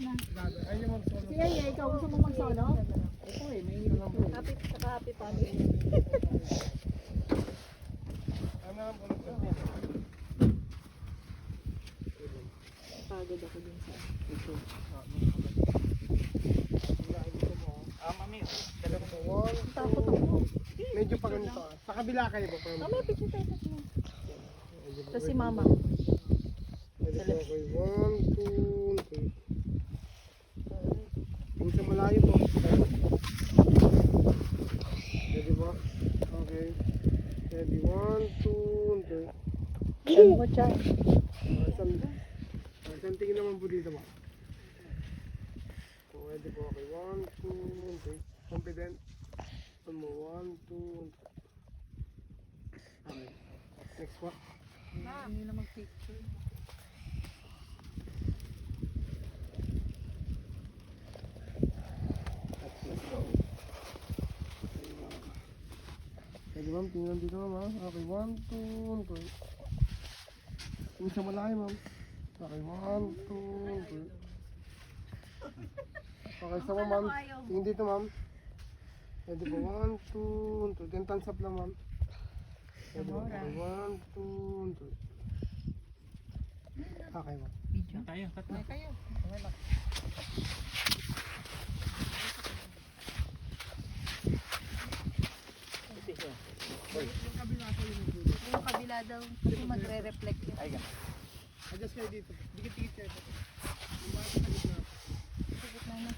na. Ay, yung mag-solo. Si Yaya, ikaw gusto mo mag-solo? Ito eh, may hilo lang. Happy, saka happy family. Ano lang po nito? Pagod ako dun sa ito. Mami, dalawa po. One, Takot ako. medyo pa ganito. Sa kabila kayo po. Mama, picture tayo sa mo. Ito si mama. Pwede po kayo. One, two, three. Yung sa malayo po. Pwede po? Okay. Pwede. One, two, three. Ano ko siya? Isang tingin naman po dito po. Pwede po. Okay. One, two, three. Confident. One more. One, two, three. Okay. Next po. Hindi na mag-picture. Pwede ma'am, tingnan dito ma'am. Okay, one, two, three. Tingnan sa malayo ma'am. Okay, one, two, three. Okay, sa ma'am. Tingnan dito ma'am. Pwede po, one, two, three. Then thumbs up lang ma'am. Pwede po, okay, one, two, three. Okay ma'am. Video. Tayo, cut na. Kayo. Yung kabila daw, kasi magre-reflect yun. Ay, ganun. Adjust kayo dito. Dikit-dikit kayo. Sige na.